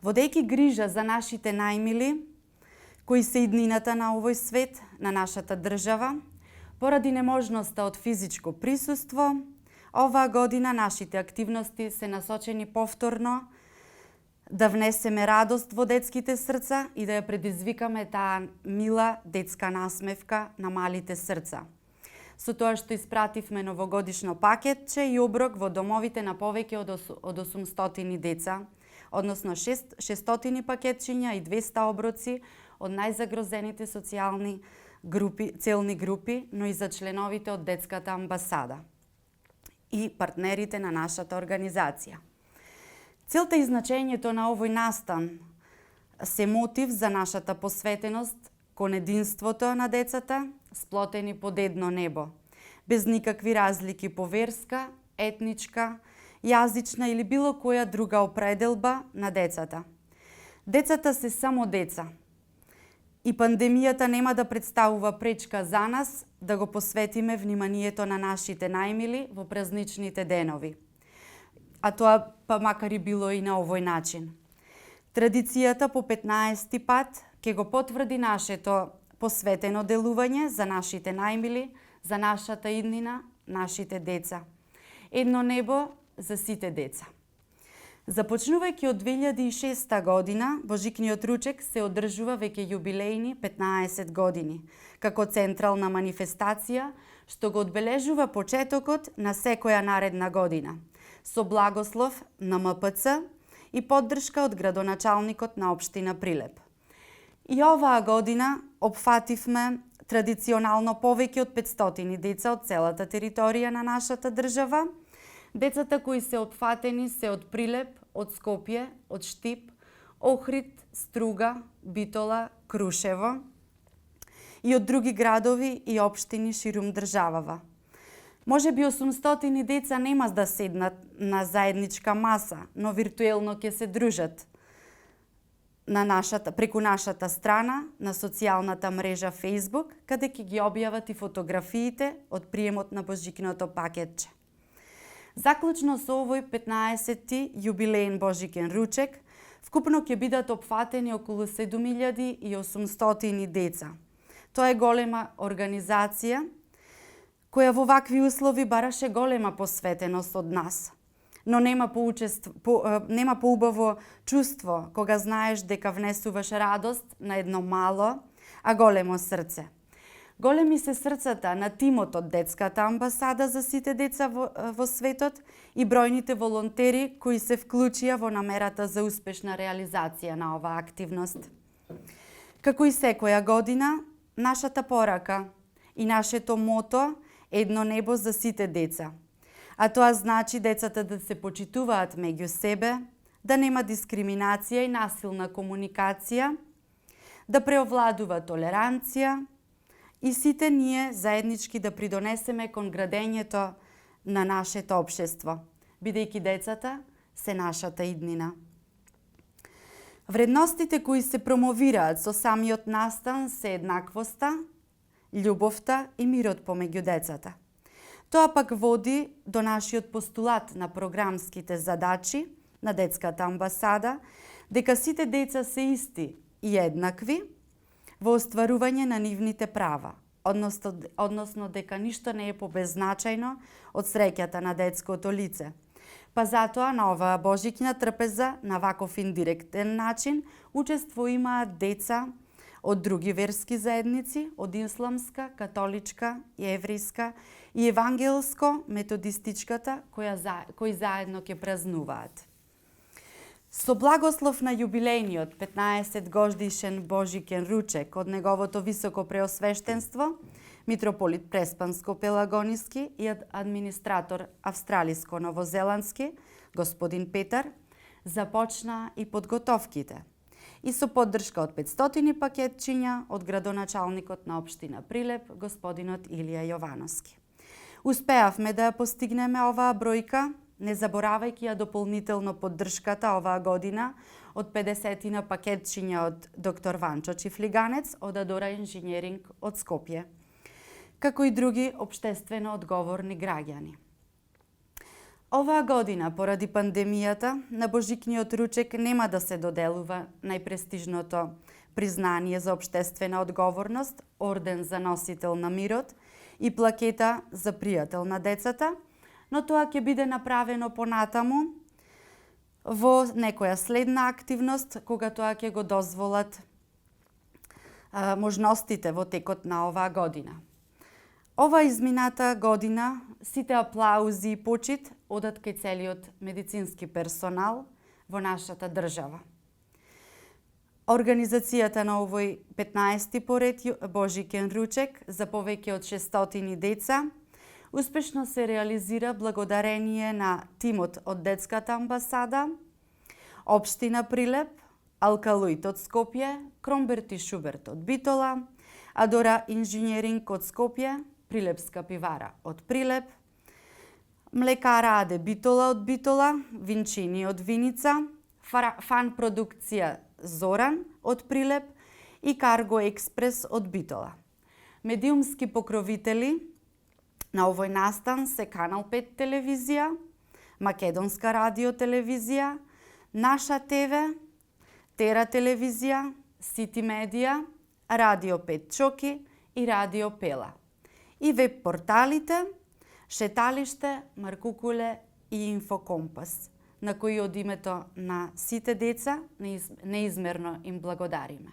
Водејќи грижа за нашите најмили, кои се иднината на овој свет, на нашата држава, поради неможноста од физичко присуство, оваа година нашите активности се насочени повторно да внесеме радост во детските срца и да ја предизвикаме таа мила детска насмевка на малите срца. Со тоа што испративме новогодишно пакетче и оброк во домовите на повеќе од 800 деца, односно 600 пакетчиња и 200 оброци од најзагрозените социјални целни групи, но и за членовите од детската амбасада и партнерите на нашата организација. Целта и значењето на овој настан се мотив за нашата посветеност кон единството на децата, сплотени под едно небо, без никакви разлики по верска, етничка, јазична или било која друга определба на децата. Децата се само деца и пандемијата нема да представува пречка за нас да го посветиме вниманието на нашите најмили во празничните денови. А тоа па макар и било и на овој начин. Традицијата по 15 пат ќе го потврди нашето посветено делување за нашите најмили, за нашата иднина, нашите деца. Едно небо за сите деца. Започнувајќи од 2006 година, Божикниот ручек се одржува веќе јубилејни 15 години, како централна манифестација, што го одбележува почетокот на секоја наредна година, со благослов на МПЦ и поддршка од градоначалникот на општина Прилеп. И оваа година опфативме традиционално повеќе од 500 деца од целата територија на нашата држава. Децата кои се опфатени се од Прилеп, од Скопје, од Штип, Охрид, Струга, Битола, Крушево и од други градови и општини ширум државава. Може би 800 деца нема да седнат на заедничка маса, но виртуелно ќе се дружат преку нашата страна на социјалната мрежа Facebook, каде ќе ги објават и фотографиите од приемот на Божикното пакетче. Заклучно со овој 15-ти јубилеен Божикен ручек, вкупно ќе бидат опфатени околу 7800 деца. Тоа е голема организација, која во вакви услови бараше голема посветеност од нас. Но нема поубаво чувство кога знаеш дека внесуваш радост на едно мало, а големо срце. Големи се срцата на тимот од детската амбасада за сите деца во светот и бројните волонтери кои се вклучија во намерата за успешна реализација на оваа активност. Како и секоја година, нашата порака и нашето мото едно небо за сите деца. А тоа значи децата да се почитуваат меѓу себе, да нема дискриминација и насилна комуникација, да преовладува толеранција и сите ние заеднички да придонесеме кон градењето на нашето општество, бидејќи децата се нашата иднина. Вредностите кои се промовираат со самиот настан се еднаквоста, љубовта и мирот помеѓу децата. Тоа пак води до нашиот постулат на програмските задачи на детската амбасада, дека сите деца се исти и еднакви во остварување на нивните права, односно дека ништо не е побезначајно од среќата на детското лице. Па затоа на оваа Божикна трпеза на ваков индиректен начин учество имаат деца од други верски заедници, од исламска, католичка, еврејска и евангелско-методистичката, кои заедно ќе празнуваат. Со благослов на јубилејниот 15 годишен Божикен ручек од неговото високо преосвештенство, митрополит Преспанско-Пелагониски и администратор австралиско-новозеландски, господин Петар, започна и подготовките. И со поддршка од 500 пакетчиња од градоначалникот на општина Прилеп, господинот Илија Јовановски. Успеавме да ја постигнеме оваа бројка, не заборавајќи ја дополнително поддршката оваа година од 50 пакетчиња од доктор Ванчо Чифлиганец од Адора инженеринг од Скопје, како и други општествено одговорни граѓани. Оваа година, поради пандемијата, на Божикниот ручек нема да се доделува најпрестижното признание за општествена одговорност, орден за носител на мирот и плакета за пријател на децата, но тоа ќе биде направено понатаму во некоја следна активност, кога тоа ќе го дозволат можностите во текот на оваа година. Ова измината година сите аплаузи и почит одат кај целиот медицински персонал во нашата држава. Организацијата на овој 15-ти поред Божикен ручек за повеќе од 600 деца успешно се реализира благодарение на тимот од Детската амбасада, Општина Прилеп, Алкалоид од Скопје, Кромберт и Шуберт од Битола, Адора инженеринг од Скопје, Прилепска пивара од Прилеп, Млекара Аде Битола од Битола, Винчини од Виница, Фан продукција Зоран од Прилеп и Карго Експрес од Битола. Медиумски покровители на овој настан се Канал 5 телевизија, Македонска радио телевизија, Наша ТВ, Тера телевизија, Сити медија, Радио 5 Чоки и Радио Пела. И веб порталите Шеталиште, Маркукуле и Инфокомпас, на кои од името на сите деца неизмерно им благодариме.